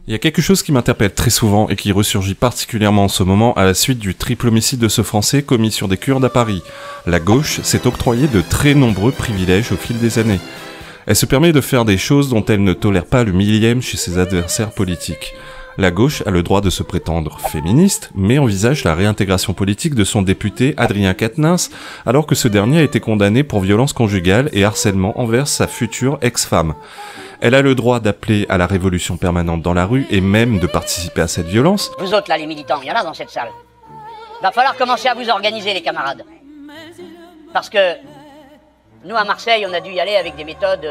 Il y a quelque chose qui m'interpelle très souvent et qui ressurgit particulièrement en ce moment à la suite du triple homicide de ce Français commis sur des Kurdes à Paris. La gauche s'est octroyée de très nombreux privilèges au fil des années. Elle se permet de faire des choses dont elle ne tolère pas le millième chez ses adversaires politiques. La gauche a le droit de se prétendre féministe, mais envisage la réintégration politique de son député Adrien Quatennens, alors que ce dernier a été condamné pour violence conjugale et harcèlement envers sa future ex-femme. Elle a le droit d'appeler à la révolution permanente dans la rue et même de participer à cette violence. Vous autres là, les militants, il y en a dans cette salle. Va falloir commencer à vous organiser, les camarades. Parce que nous, à Marseille, on a dû y aller avec des méthodes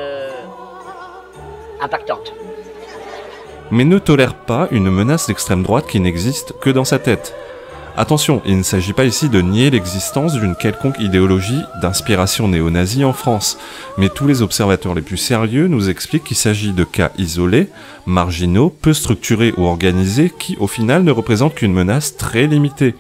impactantes. Mais ne tolère pas une menace d'extrême droite qui n'existe que dans sa tête. Attention, il ne s'agit pas ici de nier l'existence d'une quelconque idéologie d'inspiration néo-nazie en France, mais tous les observateurs les plus sérieux nous expliquent qu'il s'agit de cas isolés, marginaux, peu structurés ou organisés, qui au final ne représentent qu'une menace très limitée.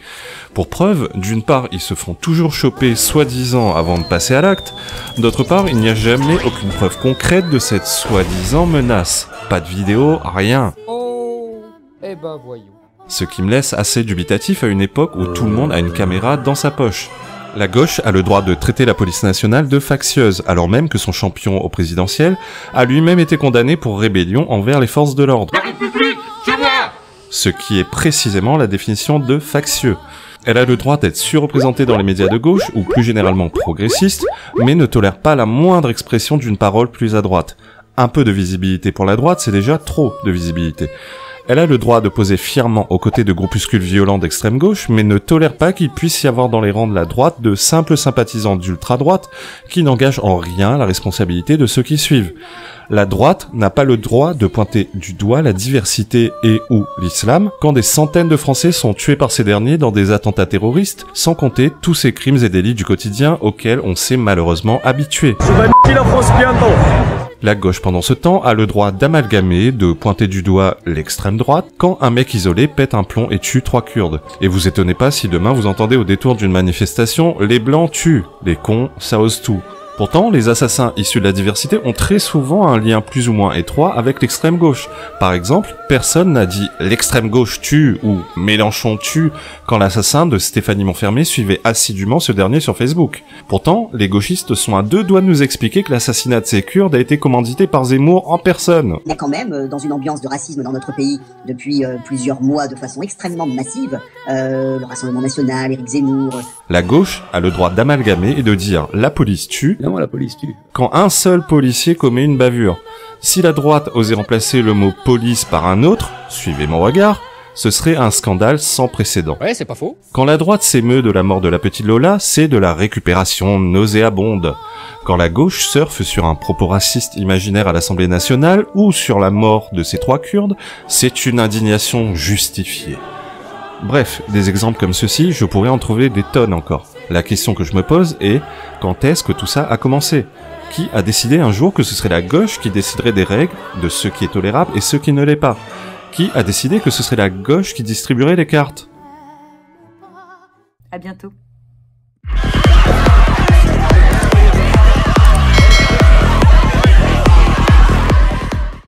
Pour preuve, d'une part, ils se font toujours choper soi-disant avant de passer à l'acte, d'autre part, il n'y a jamais aucune preuve concrète de cette soi-disant menace. Pas de vidéo, rien. Oh, eh ben voyons. Ce qui me laisse assez dubitatif à une époque où tout le monde a une caméra dans sa poche. La gauche a le droit de traiter la police nationale de factieuse, alors même que son champion au présidentiel a lui-même été condamné pour rébellion envers les forces de l'ordre. La République, c'est moi! Ce qui est précisément la définition de factieux. Elle a le droit d'être surreprésentée dans les médias de gauche, ou plus généralement progressiste, mais ne tolère pas la moindre expression d'une parole plus à droite. Un peu de visibilité pour la droite, c'est déjà trop de visibilité. Elle a le droit de poser fièrement aux côtés de groupuscules violents d'extrême gauche, mais ne tolère pas qu'il puisse y avoir dans les rangs de la droite de simples sympathisants d'ultra-droite qui n'engagent en rien la responsabilité de ceux qui suivent. La droite n'a pas le droit de pointer du doigt la diversité et ou l'islam quand des centaines de Français sont tués par ces derniers dans des attentats terroristes, sans compter tous ces crimes et délits du quotidien auxquels on s'est malheureusement habitué. La gauche, pendant ce temps, a le droit d'amalgamer, de pointer du doigt l'extrême droite, quand un mec isolé pète un plomb et tue 3 Kurdes. Et vous étonnez pas si demain vous entendez au détour d'une manifestation « Les blancs tuent, les cons, ça ose tout ». Pourtant, les assassins issus de la diversité ont très souvent un lien plus ou moins étroit avec l'extrême gauche. Par exemple, personne n'a dit « l'extrême gauche tue » ou « Mélenchon tue » quand l'assassin de Stéphanie Monfermé suivait assidûment ce dernier sur Facebook. Pourtant, les gauchistes sont à 2 doigts de nous expliquer que l'assassinat de ces Kurdes a été commandité par Zemmour en personne. On est quand même dans une ambiance de racisme dans notre pays depuis plusieurs mois de façon extrêmement massive. Le Rassemblement National, Éric Zemmour... La gauche a le droit d'amalgamer et de dire « la police tue » Non, la police tue. quand un seul policier commet une bavure. Si la droite osait remplacer le mot police par un autre, suivez mon regard, ce serait un scandale sans précédent. Ouais, c'est pas faux. Quand la droite s'émeut de la mort de la petite Lola, c'est de la récupération nauséabonde. Quand la gauche surfe sur un propos raciste imaginaire à l'Assemblée nationale ou sur la mort de ces 3 Kurdes, c'est une indignation justifiée. Bref, des exemples comme ceux-ci, je pourrais en trouver des tonnes encore. La question que je me pose est, quand est-ce que tout ça a commencé ? Qui a décidé un jour que ce serait la gauche qui déciderait des règles de ce qui est tolérable et ce qui ne l'est pas ? Qui a décidé que ce serait la gauche qui distribuerait les cartes ? À bientôt.